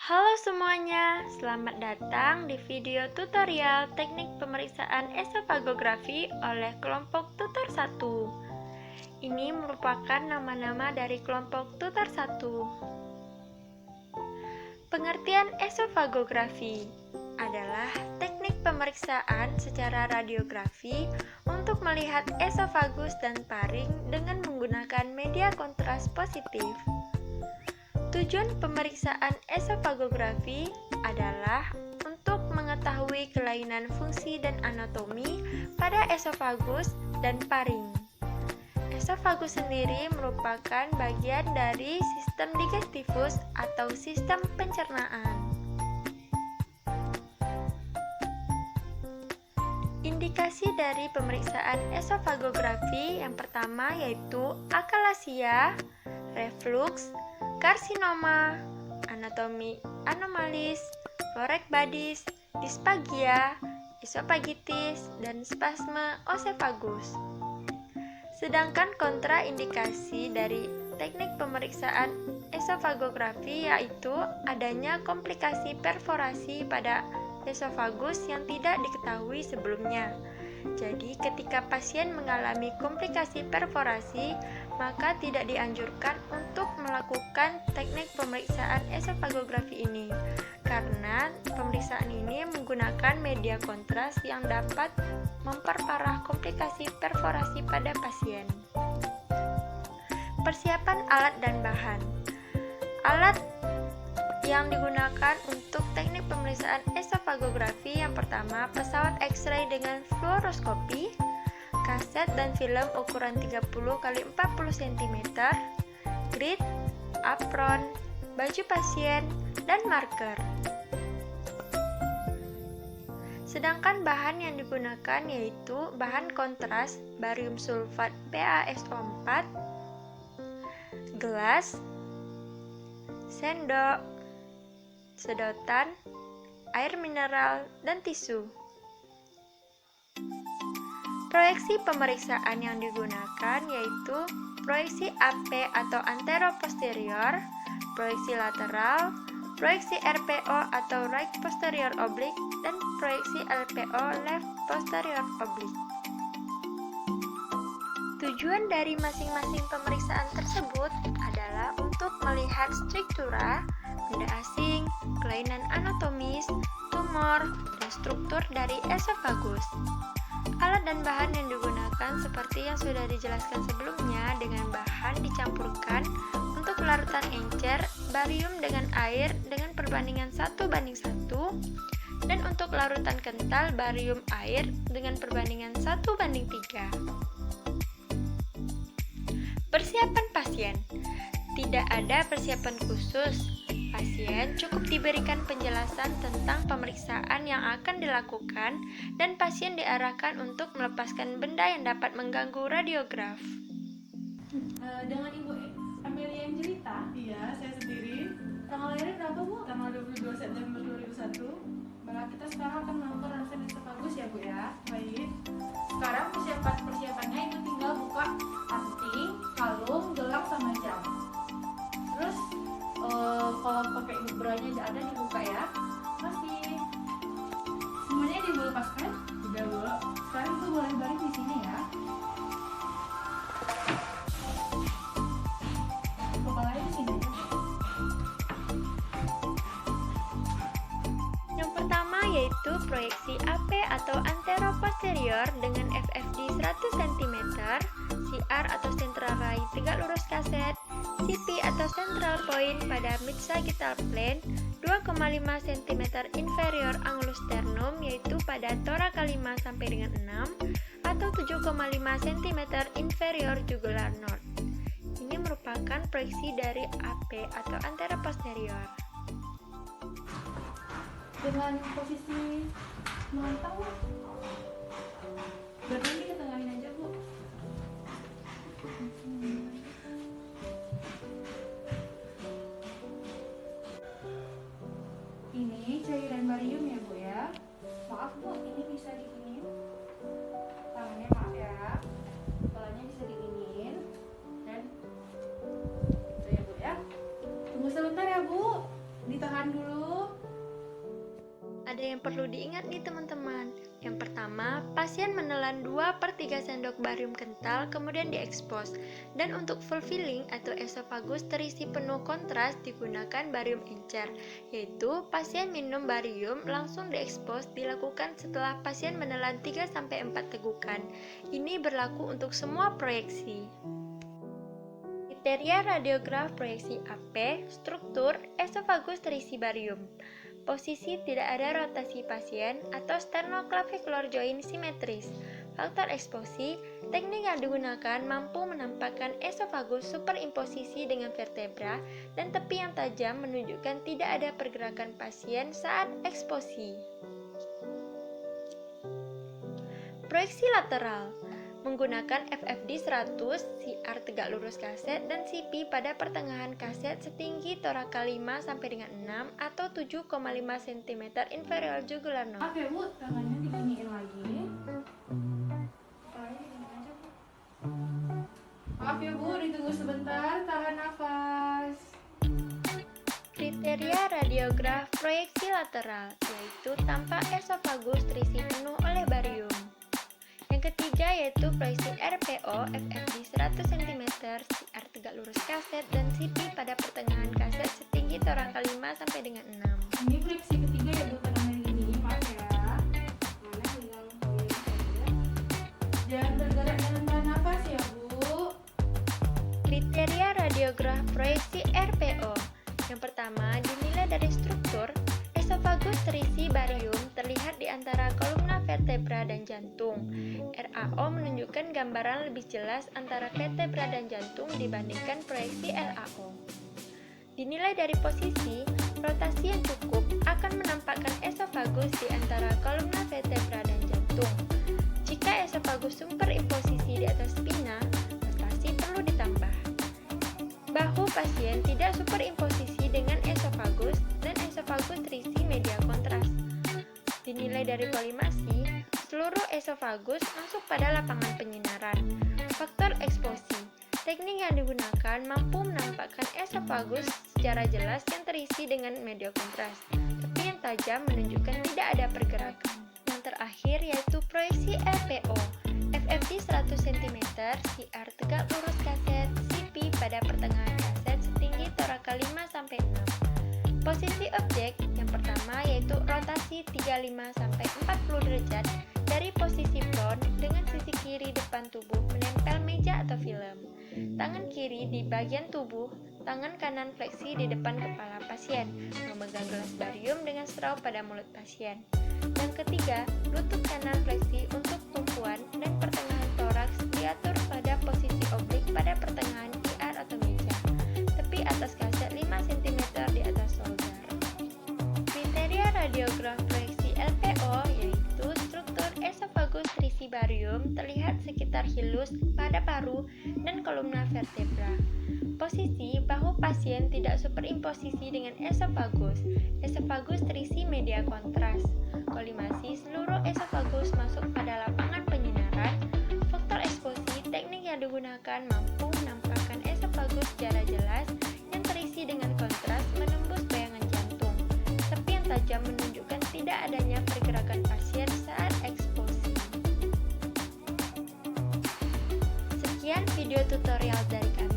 Halo semuanya, selamat datang di video tutorial teknik pemeriksaan esofagografi oleh kelompok tutor 1. Ini merupakan nama-nama dari kelompok tutor 1. Pengertian esofagografi adalah teknik pemeriksaan secara radiografi untuk melihat esofagus dan paring dengan menggunakan media kontras positif. Tujuan pemeriksaan esofagografi adalah untuk mengetahui kelainan fungsi dan anatomi pada esofagus dan paring. Esofagus sendiri merupakan bagian dari sistem digestifus atau sistem pencernaan. Indikasi dari pemeriksaan esofagografi yang pertama yaitu akalasia, reflux, karsinoma, anatomi anomalis, florek badis, disfagia, esofagitis, dan spasme osefagus. Sedangkan kontraindikasi dari teknik pemeriksaan esofagografi yaitu adanya komplikasi perforasi pada esofagus yang tidak diketahui sebelumnya. Jadi, ketika pasien mengalami komplikasi perforasi, maka tidak dianjurkan untuk melakukan teknik pemeriksaan esofagografi ini, karena pemeriksaan ini menggunakan media kontras yang dapat memperparah komplikasi perforasi pada pasien. Persiapan alat dan bahan. Alat yang digunakan untuk teknik pemeriksaan esofagografi yang pertama, pesawat X-ray dengan fluoroskopi, kaset dan film ukuran 30 x 40 cm, grid, apron, baju pasien, dan marker. Sedangkan bahan yang digunakan yaitu bahan kontras barium sulfat PaSO4, gelas, sendok, sedotan, air mineral, dan tisu. Proyeksi pemeriksaan yang digunakan yaitu proyeksi AP atau antero-posterior, proyeksi lateral, proyeksi RPO atau right posterior oblique, dan proyeksi LPO left posterior oblique. Tujuan dari masing-masing pemeriksaan tersebut adalah untuk melihat struktura, benda asing, kelainan anatomis, tumor, dan struktur dari esofagus. Alat dan bahan yang digunakan seperti yang sudah dijelaskan sebelumnya, dengan bahan dicampurkan untuk larutan encer barium dengan air dengan perbandingan 1:1, dan untuk larutan kental barium air dengan perbandingan 1:3. Persiapan pasien. Tidak ada persiapan khusus. Pasien cukup diberikan penjelasan tentang pemeriksaan yang akan dilakukan dan pasien diarahkan untuk melepaskan benda yang dapat mengganggu radiograf. Dengan Ibu Amelia yang cerita? Iya, saya sendiri. Tanggal lahirnya berapa, Bu? Tanggal 22 September 2001. Baiklah, kita sekarang akan melakukan ronsen esofagus ya, Bu ya. Baik. Sekarang persiapannya Ibu tinggal buka anting, kalung, gelang, sama jam. Terus kalau pakai branya ada dibuka ya. Masih. Semuanya Ibu lepaskan. Udah, Bu. Sekarang Ibu boleh balik di sini ya. Kepalanya di sini aja. Yang pertama yaitu proyeksi AP atau antero-posterior dengan FFD 100 cm, CR atau central ray tegak lurus kaset, CP atau central point pada mid-sagittal plane 2,5 cm inferior angulus sternum yaitu pada thorax 5 sampai dengan 6 atau 7,5 cm inferior jugular north. Ini merupakan proyeksi dari AP atau antero-posterior. Dengan posisi melantang, Bu. Berarti kita tengahin aja, Bu. Ini cairan barium ya, Bu ya. Maaf, Bu, ini bisa diginiin. Tangannya maaf ya. Kepalanya bisa diginiin. Dan itu ya, Bu ya. Tunggu sebentar ya, Bu. Ditahan dulu. yang perlu diingat nih teman-teman. Yang pertama, pasien menelan 2/3 sendok barium kental kemudian diekspos. Dan untuk fulfilling atau esofagus terisi penuh kontras digunakan barium encer, yaitu pasien minum barium langsung diekspos dilakukan setelah pasien menelan 3-4 tegukan. Ini berlaku untuk semua proyeksi. Kriteria radiograf proyeksi AP, struktur esofagus terisi barium. Posisi tidak ada rotasi pasien atau sternoclavicular joint simetris. Faktor eksposi, teknik yang digunakan mampu menampakkan esofagus superimposisi dengan vertebra dan tepi yang tajam menunjukkan tidak ada pergerakan pasien saat eksposi. Proyeksi lateral menggunakan FFD 100, CR tegak lurus kaset, dan CP pada pertengahan kaset setinggi toraka 5 sampai dengan 6 atau 7,5 cm inferior jugular node. Maaf ya Bu, tangannya diginiin lagi. Kepalanya digini aja Bu. Maaf ya Bu, ditunggu sebentar, tahan nafas. Kriteria radiograf proyeksi lateral yaitu tampak esofagus terisi penuh oleh barium. Yang ketiga yaitu proyeksi RPO FFD 100 cm, CR tegak lurus kaset, dan CP pada pertengahan kaset setinggi toraka 5 sampai dengan 6. Ini proyeksi ketiga ya Bu, tangannya digini, maaf ya. Mana tinggal goyang saja. Jangan bergerak dalam tahan nafas ya Bu. Kriteria radiograf proyeksi RPO. Yang pertama, dinilai dari struktur, esofagus terisi barium terlihat di antara kolumna vertebra dan jantung. RAO menunjukkan gambaran lebih jelas antara vertebra dan jantung dibandingkan proyeksi LAO. Dinilai dari posisi, rotasi yang cukup akan menampakkan esofagus di antara kolumna vertebra dan jantung. Jika esofagus superimposisi di atas spina, rotasi perlu ditambah. Bahu pasien tidak superimposisi dengan esofagus dan esofagus terisi media kontras. Dinilai dari kolimasi, seluruh esofagus masuk pada lapangan penyinaran. Faktor eksposi, teknik yang digunakan mampu menampakkan esofagus secara jelas yang terisi dengan media kontras, tapi yang tajam menunjukkan tidak ada pergerakan. Yang terakhir yaitu proyeksi LPO, FFD 100 cm, CR tegak lurus kaset, CP pada pertengahan kaset setinggi toraka 5 sampai 6. Posisi objek yang pertama yaitu rotasi 35 sampai 40 derajat dari posisi prone dengan sisi kiri depan tubuh menempel meja atau film. Tangan kiri di bagian tubuh, tangan kanan fleksi di depan kepala pasien, memegang gelas barium dengan straw pada mulut pasien. Yang ketiga, lutut kanan fleksi untuk tumpuan dan pertengahan toraks diatur pada posisi oblik pada pertengahan IR atau meja. Tepi atas kaset 5 cm di atas shoulder. Kriteria radiograf proyeksi LPO yaitu struktur esofagus terisi barium terlihat sekitar hilus pada paru dan kolumna vertebra. Posisi bahu pasien tidak superimposisi dengan esofagus. Esofagus terisi media kontras. Kolimasi seluruh esofagus masuk pada lapangan penyinaran. Faktor eksposi, teknik yang digunakan mampu menampakkan esofagus secara jelas yang terisi dengan kontras menembus bayangan jantung. Tepi yang tajam menunjukkan tidak adanya pergerakan pasien saat eksposi. Sekian video tutorial dari kami.